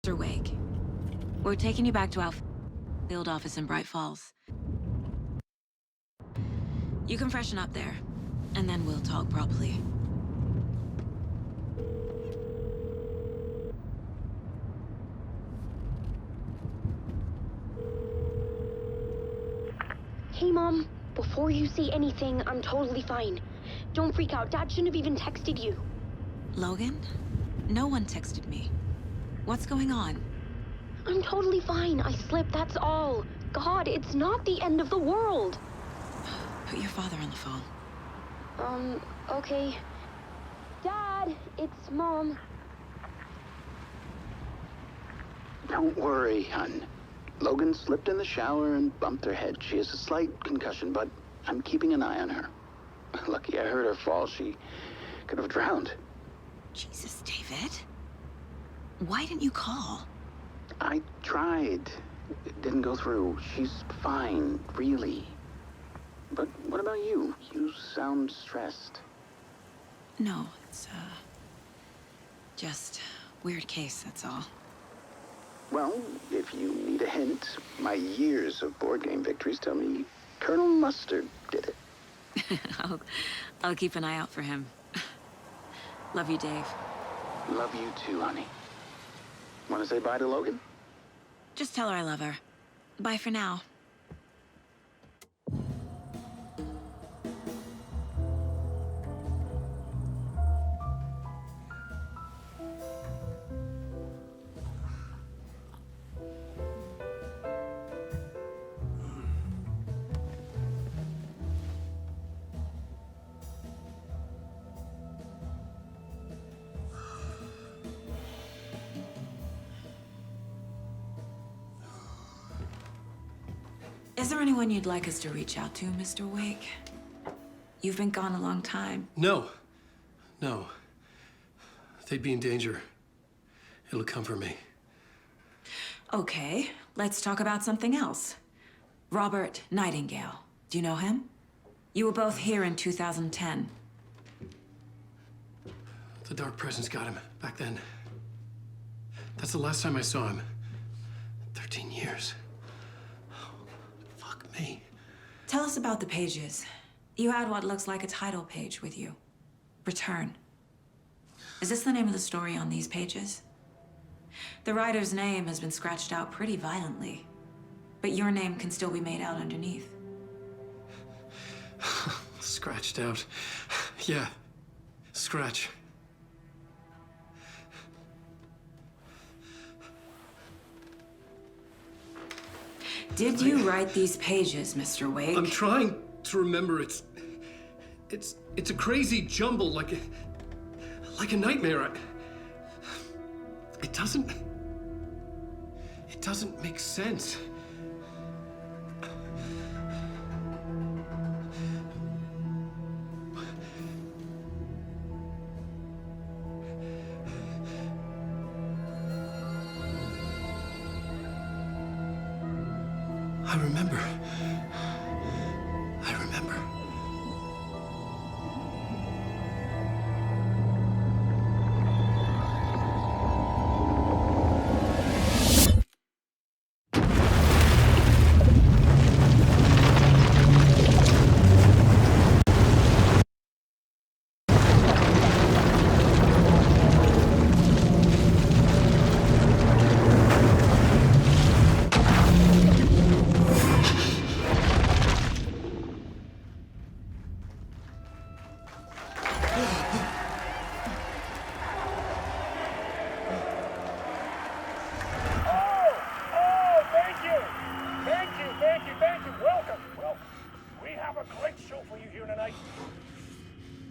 Mr. Wake, we're taking you back to our field office in Brайт Фоллс. You can freshen up there, and then we'll talk properly. Hey, Mom. Before you say anything, I'm totally fine. Don't freak out. Dad shouldn't have even texted you. Logan? No one texted me. What's going on? I'm totally fine. I slipped, that's all. God, it's not the end of the world. Put your father on the phone. Okay. Dad, it's Mom. Don't worry, hon. Logan slipped in the shower and bumped her head. She has a slight concussion, but I'm keeping an eye on her. Lucky I heard her fall. She could have drowned. Jesus, David. Why didn't you call? I tried. It didn't go through. She's fine, really. But what about you? You sound stressed. No, it's, just weird case, that's all. Well, if you need a hint, my years of board game victories tell me Colonel Mustard did it. I'll keep an eye out for him. Love you, Dave. Love you too, honey. Want to say bye to Logan? Just tell her I love her. Bye for now. Is there anyone you'd like us to reach out to, Mr. Wake? You've been gone a long time. No. They'd be in danger. It'll come for me. Okay, let's talk about something else. Robert Nightingale. Do you know him? You were both here in 2010. The Dark Presence got him back then. That's the last time I saw him. 13 years. Fuck me. Tell us about the pages. You had what looks like a title page with you. Return. Is this the name of the story on these pages? The writer's name has been scratched out pretty violently, but your name can still be made out underneath. Scratched out. Yeah. Scratch. Did you write these pages, Mr. Wake? I'm trying to remember. It's a crazy jumble, like a nightmare. It doesn't make sense. I remember.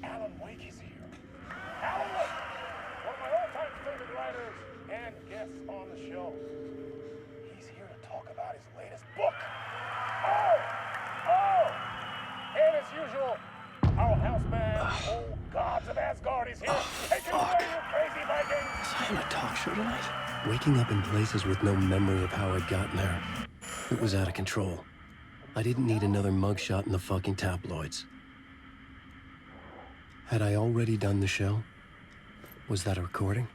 Alan Weyk is here. Allan Weyk, one of my all-time favorite writers and guests on the show. He's here to talk about his latest book. And as usual, our house band, old gods of Asgard, is here. Taking away you crazy Vikings. Was I on a talk show tonight? Waking up in places with no memory of how I'd gotten there. It was out of control. I didn't need another mugshot in the fucking tabloids. Had I already done the show? Was that a recording?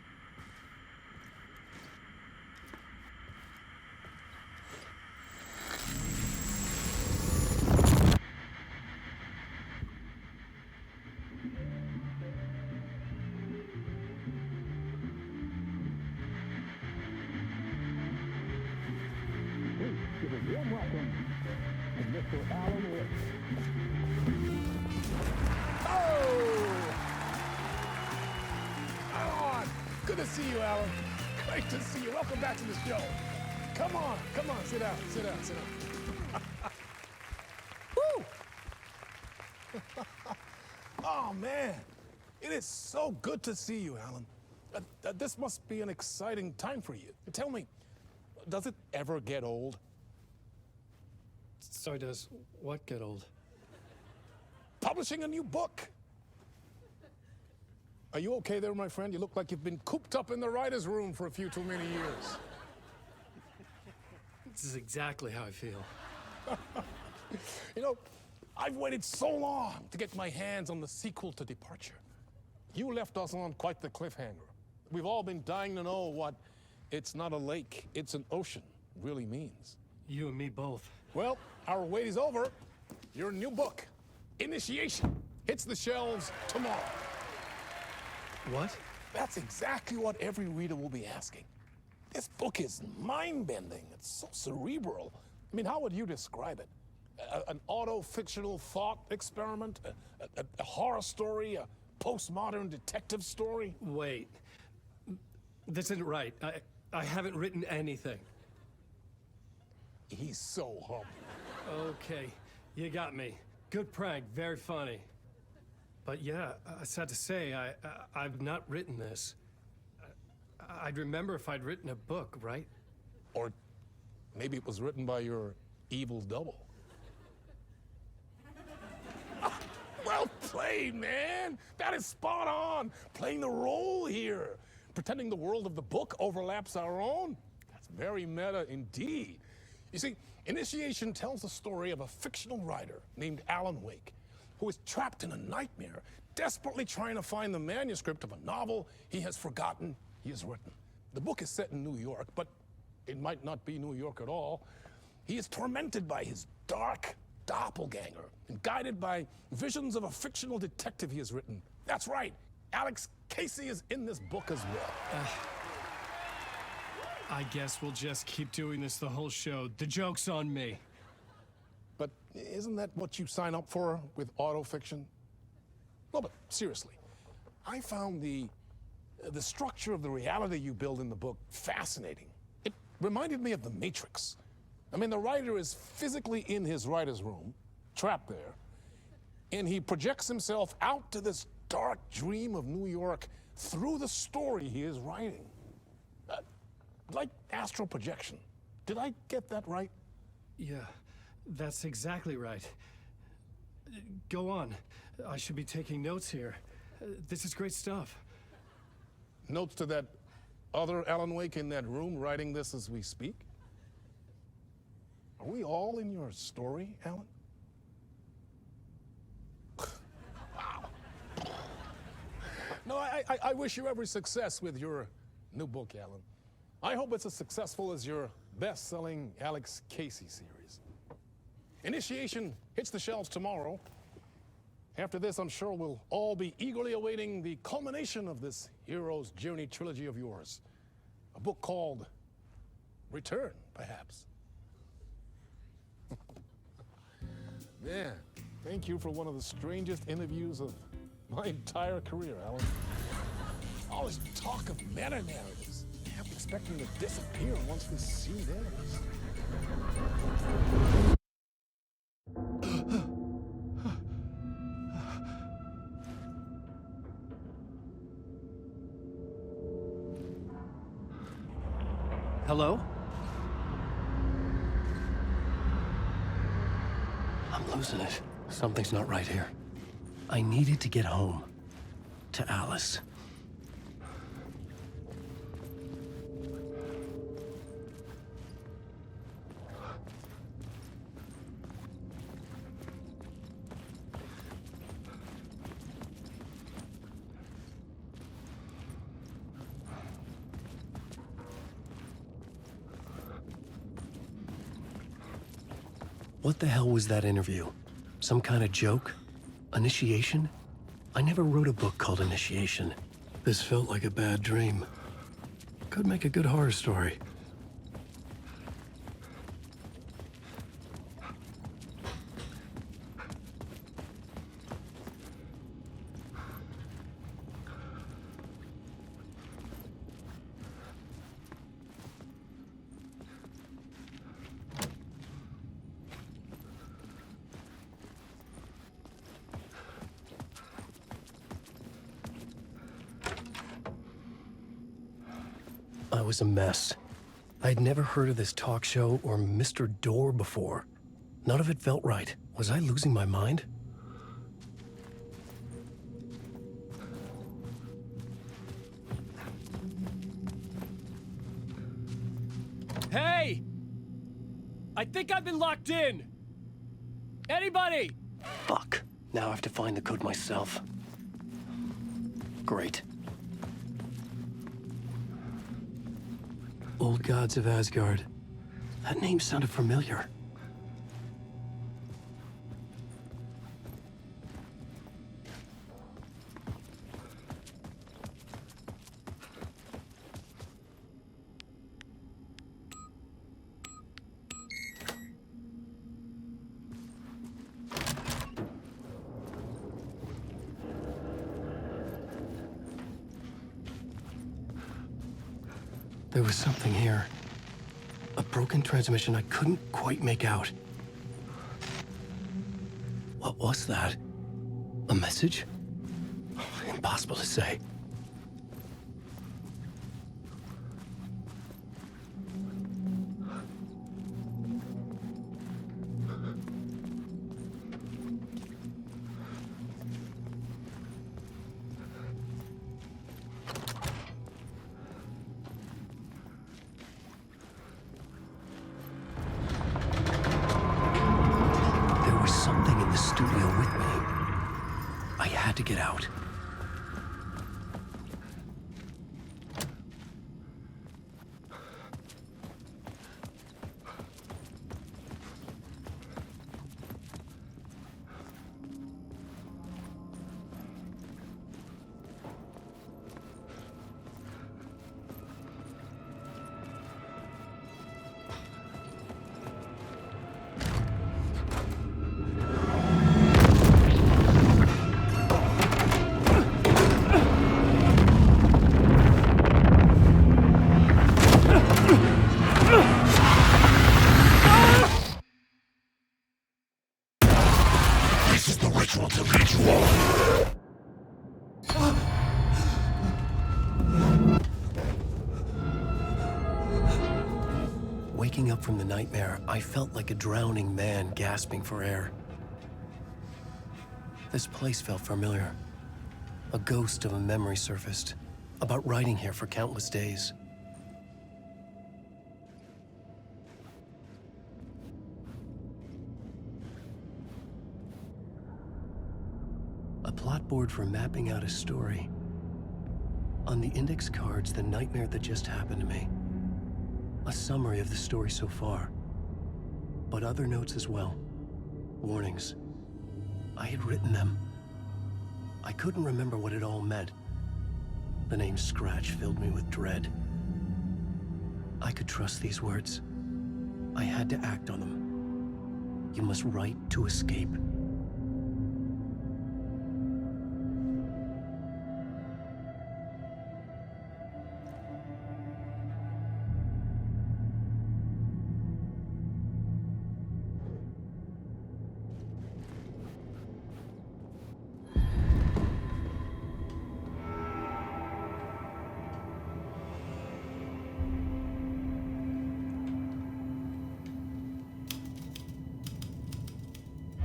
a warm welcome to Mr. Alan Weyk. Oh! Alan! Good to see you, Alan. Great to see you. Welcome back to the show. Come on, sit down. Woo! Oh, man. It is so good to see you, Alan. This must be an exciting time for you. Tell me, does it ever get old? So does what get old? Publishing a new book. Are you okay there, my friend? You look like you've been cooped up in the writer's room for a few too many years. This is exactly how I feel. You know, I've waited so long to get my hands on the sequel to Departure. You left us on quite the cliffhanger. We've all been dying to know what "it's not a lake, it's an ocean" really means. You and me both. Well, our wait is over. Your new book, Initiation, hits the shelves tomorrow. What? That's exactly what every reader will be asking. This book is mind-bending. It's so cerebral. I mean, how would you describe it? An auto-fictional thought experiment? A horror story? A postmodern detective story? Wait. This isn't right. I haven't written anything. He's so humble. Okay, you got me. Good prank, very funny. But yeah, sad to say, I've not written this. I'd remember if I'd written a book, right? Or maybe it was written by your evil double. Well played, man! That is spot on! Playing the role here. Pretending the world of the book overlaps our own. That's very meta indeed. You see, Initiation tells the story of a fictional writer named Alan Weyk, who is trapped in a nightmare, desperately trying to find the manuscript of a novel he has forgotten he has written. The book is set in New York, but it might not be New York at all. He is tormented by his dark doppelganger and guided by visions of a fictional detective he has written. That's right, Alex Casey is in this book as well. I guess we'll just keep doing this the whole show. The joke's on me. But isn't that what you sign up for with autofiction? No, but seriously, I found the structure of the reality you build in the book fascinating. It reminded me of The Matrix. I mean, the writer is physically in his writer's room, trapped there, and he projects himself out to this dark dream of New York through the story he is writing. Like astral projection. Did I get that right? Yeah, that's exactly right. Go on. I should be taking notes here. This is great stuff. Notes to that other Alan Weyk in that room writing this as we speak? Are we all in your story, Alan? Wow. No, I wish you every success with your new book, Alan. I hope it's as successful as your best-selling Alex Casey series. Initiation hits the shelves tomorrow. After this, I'm sure we'll all be eagerly awaiting the culmination of this hero's journey trilogy of yours. A book called Return, perhaps. Man, thank you for one of the strangest interviews of my entire career, Alan. All this talk of meta-narratives. I have to expect them to disappear once this scene ends. Hello? I'm losing it. Something's not right here. I needed to get home. To Alice. What the hell was that interview? Some kind of joke? Initiation? I never wrote a book called Initiation. This felt like a bad dream. Could make a good horror story. was a mess. I'd never heard of this talk show or Mr. Door before. None of it felt right. Was I losing my mind? Hey! I think I've been locked in! Anybody? Fuck. Now I have to find the code myself. Great. Old Gods of Asgard. That name sounded familiar. There was something here. A broken transmission I couldn't quite make out. What was that? A message? Impossible to say. To get out. Waking up from the nightmare, I felt like a drowning man gasping for air. This place felt familiar. A ghost of a memory surfaced, about riding here for countless days. A plot board for mapping out a story. On the index cards, the nightmare that just happened to me. A summary of the story so far, but other notes as well. Warnings. I had written them. I couldn't remember what it all meant. The name Scratch filled me with dread. I could trust these words. I had to act on them. You must write to escape.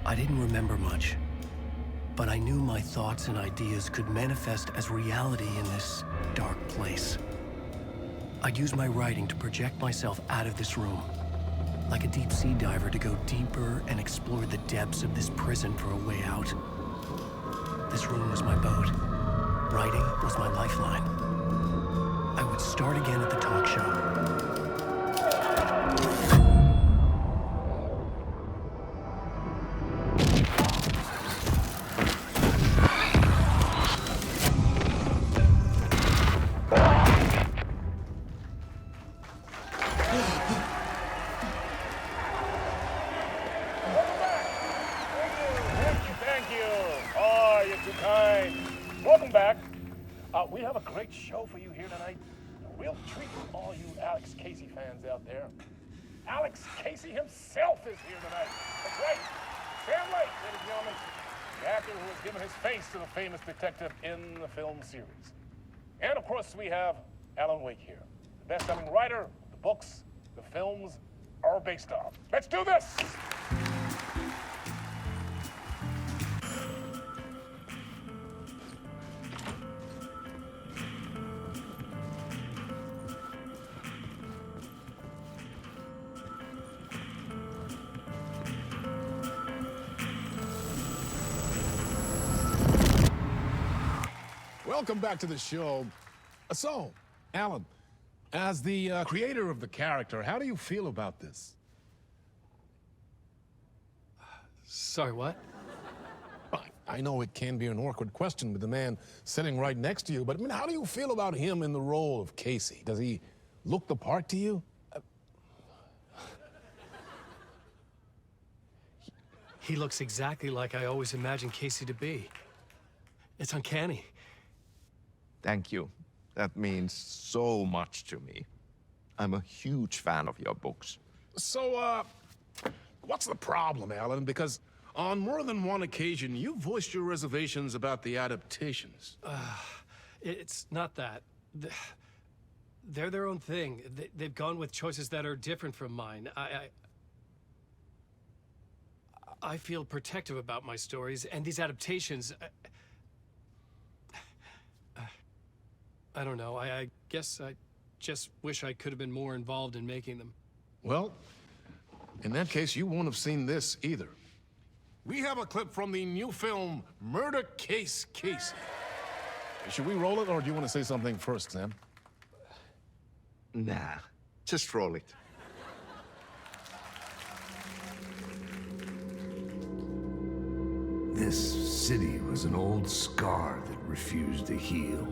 I didn't remember much, but I knew my thoughts and ideas could manifest as reality in this dark place. I'd use my writing to project myself out of this room, like a deep-sea diver to go deeper and explore the depths of this prison for a way out. This room was my boat. Writing was my lifeline. I would start again at the talk show. We have a great show for you here tonight. A real treat for all you Alex Casey fans out there. Alex Casey himself is here tonight. That's right. Sam Lake, ladies and gentlemen. The actor who has given his face to the famous detective in the film series. And of course, we have Alan Weyk here. the best-selling writer, the books, the films are based on. Let's do this! Welcome back to the show. So, Alan, as the creator of the character, how do you feel about this? Sorry, what? I know it can be an awkward question with the man sitting right next to you, but I mean, how do you feel about him in the role of Casey? Does he look the part to you? He looks exactly like I always imagined Casey to be. It's uncanny. Thank you. That means so much to me. I'm a huge fan of your books. So, what's the problem, Alan? Because on more than one occasion, you voiced your reservations about the adaptations. It's not that. They're their own thing. They've gone with choices that are different from mine. I feel protective about my stories, and these adaptations... I don't know. I guess I just wish I could have been more involved in making them. Well, in that case, you won't have seen this either. We have a clip from the new film, Murder Case Casey. Should we roll it, or do you want to say something first, Sam? Nah, just roll it. This city was an old scar that refused to heal.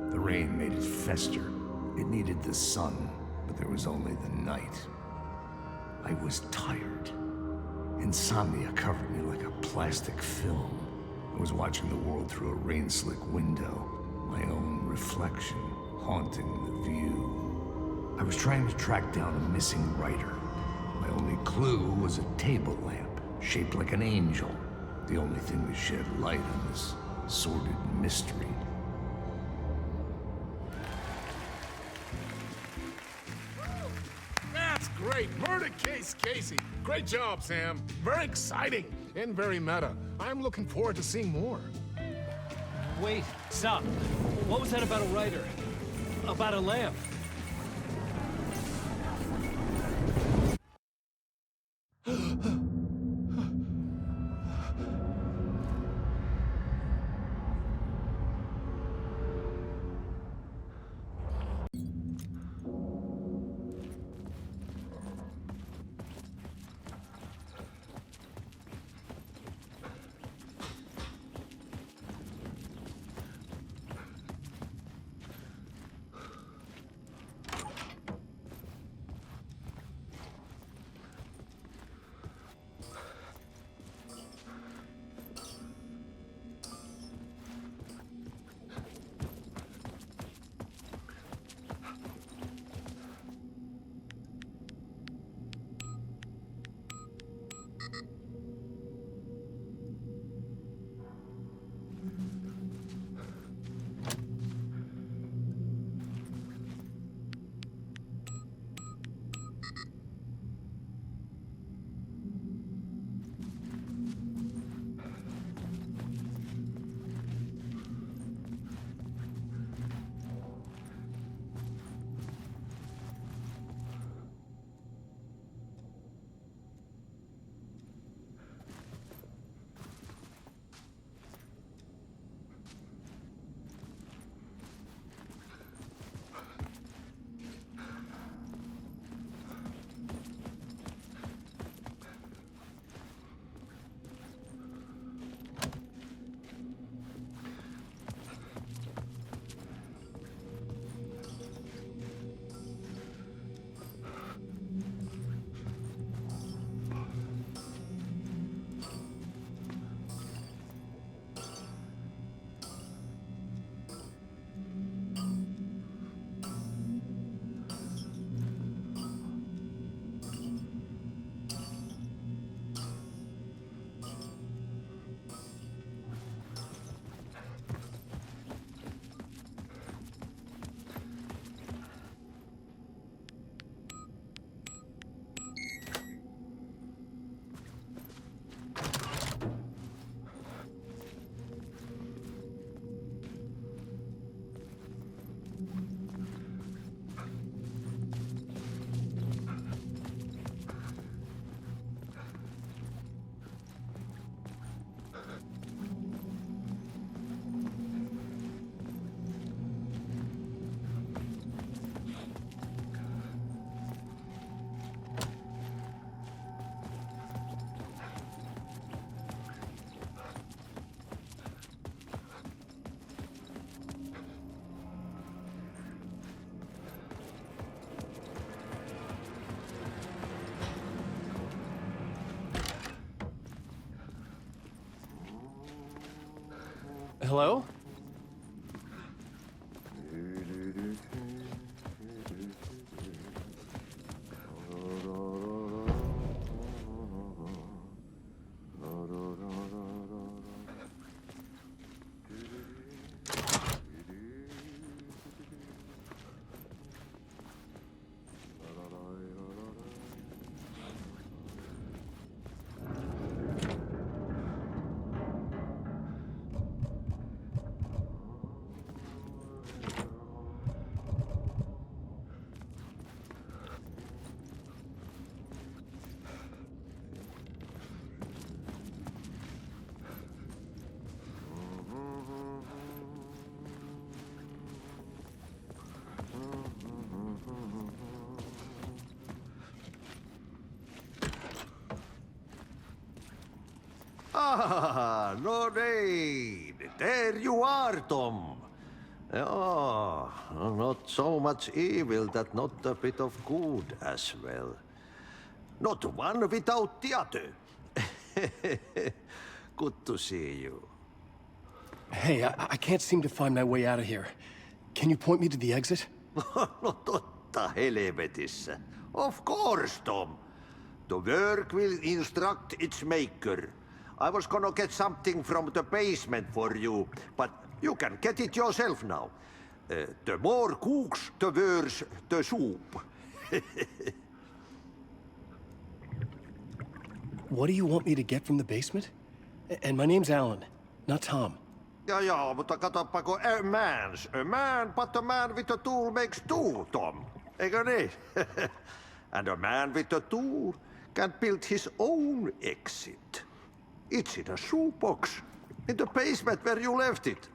The rain made it fester. It needed the sun, but there was only the night. I was tired. Insomnia covered me like a plastic film. I was watching the world through a rain-slick window, my own reflection haunting the view. I was trying to track down a missing writer. My only clue was a table lamp, shaped like an angel. The only thing that shed light on this sordid mystery. That's great! Murder Case Casey! Great job, Sam. Very exciting and very meta. I'm looking forward to seeing more. Wait, stop. What was that about a writer? About a lamp? Hello? Ah, no need. There you are, Tom. Oh, not so much evil that not a bit of good as well. Not one without the other. Good to see you. Hey, I can't seem to find my way out of here. Can you point me to the exit? No totta helvetissä. Of course, Tom. The work will instruct its maker. I was gonna get something from the basement for you, but you can get it yourself now. The more cooks, the worse the soup. What do you want me to get from the basement? And my name's Alan, not Tom. Ja, mutta katsoppa, a man, but a man with a tool makes two, Tom. Eikö niin? And a man with a tool can build his own exit. It's in a shoebox, in the basement where you left it.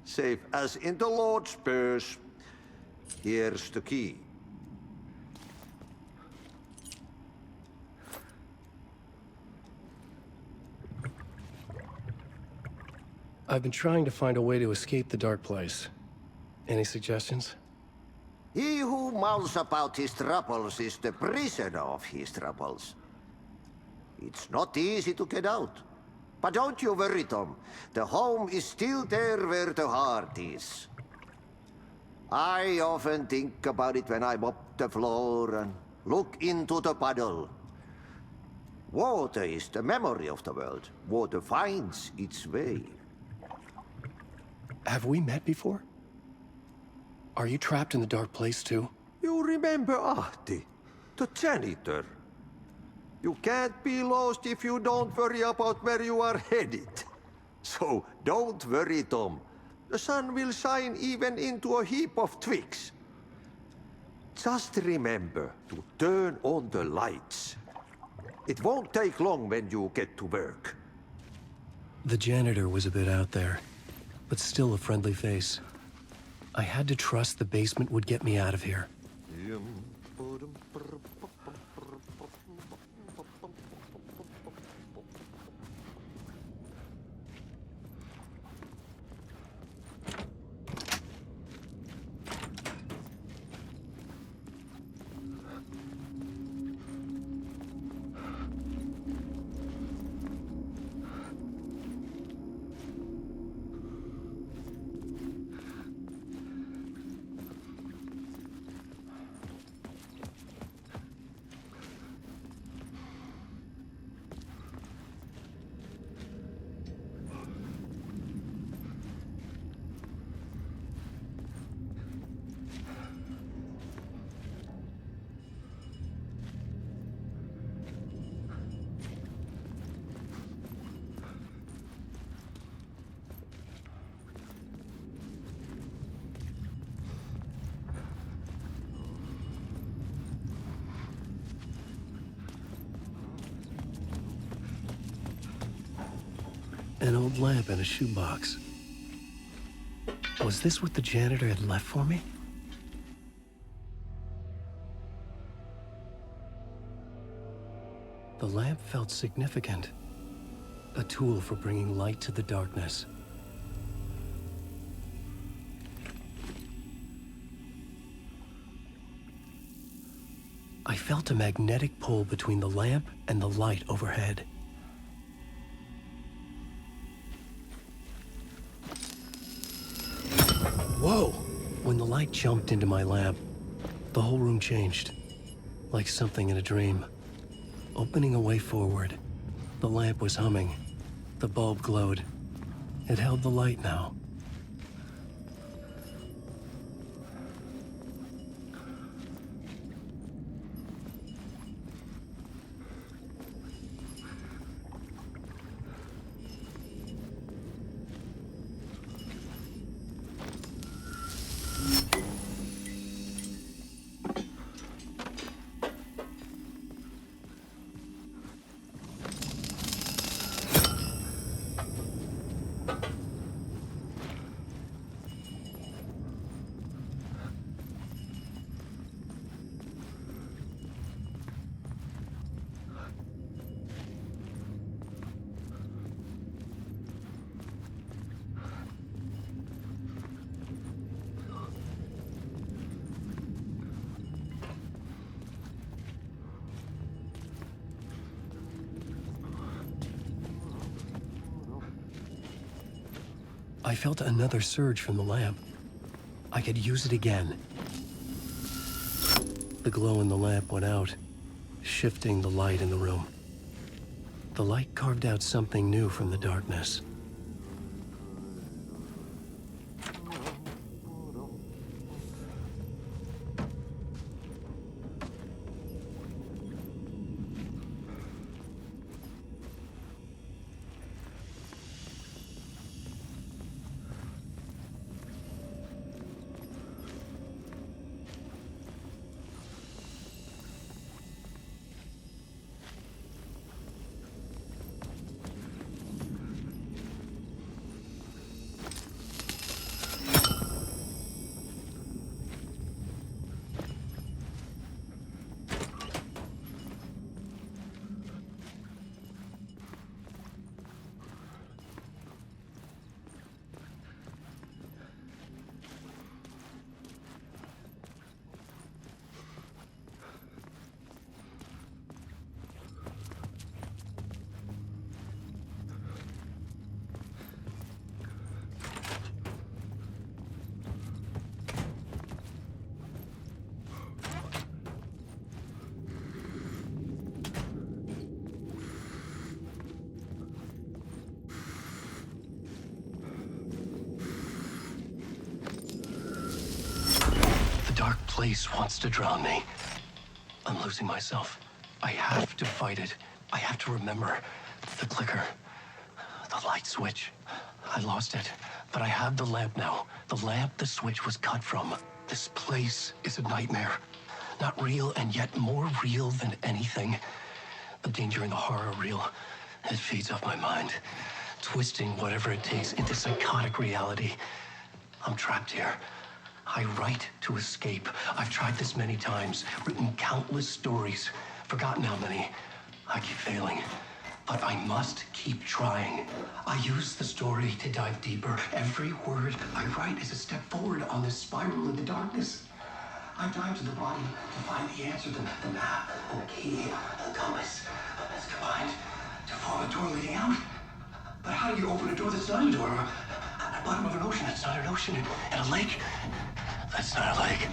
Safe as in the Lord's purse. Here's the key. I've been trying to find a way to escape the dark place. Any suggestions? He who mulls about his troubles is the prisoner of his troubles. It's not easy to get out. But don't you worry, Tom. The home is still there where the heart is. I often think about it when I mop the floor and look into the puddle. Water is the memory of the world. Water finds its way. Have we met before? Are you trapped in the dark place too? You remember Ahti, the janitor. You can't be lost if you don't worry about where you are headed. So don't worry, Tom. The sun will shine even into a heap of twigs. Just remember to turn on the lights. It won't take long when you get to work. The janitor was a bit out there, but still a friendly face. I had to trust the basement would get me out of here. An old lamp in a shoebox. Was this what the janitor had left for me? The lamp felt significant. A tool for bringing light to the darkness. I felt a magnetic pull between the lamp and the light overhead. Whoa! When the light jumped into my lamp, the whole room changed, like something in a dream. Opening a way forward, the lamp was humming. The bulb glowed. It held the light now. I felt another surge from the lamp. I could use it again. The glow in the lamp went out, shifting the light in the room. The light carved out something new from the darkness. Dark place wants to drown me. I'm losing myself. I have to fight it. I have to remember. The clicker. The light switch. I lost it. But I have the lamp now. The lamp the switch was cut from. This place is a nightmare. Not real, and yet more real than anything. The danger and the horror are real. It feeds off my mind. Twisting whatever it takes into psychotic reality. I'm trapped here. I write to escape. I've tried this many times, written countless stories, forgotten how many. I keep failing, but I must keep trying. I use the story to dive deeper. Every word I write is a step forward on this spiral in the darkness. I dive to the bottom to find the answer, the map, and the key, and the compass. It's combined to form a door leading out. But how do you open a door that's not a door? At the bottom of an ocean that's not an ocean, and a lake that's not a lake.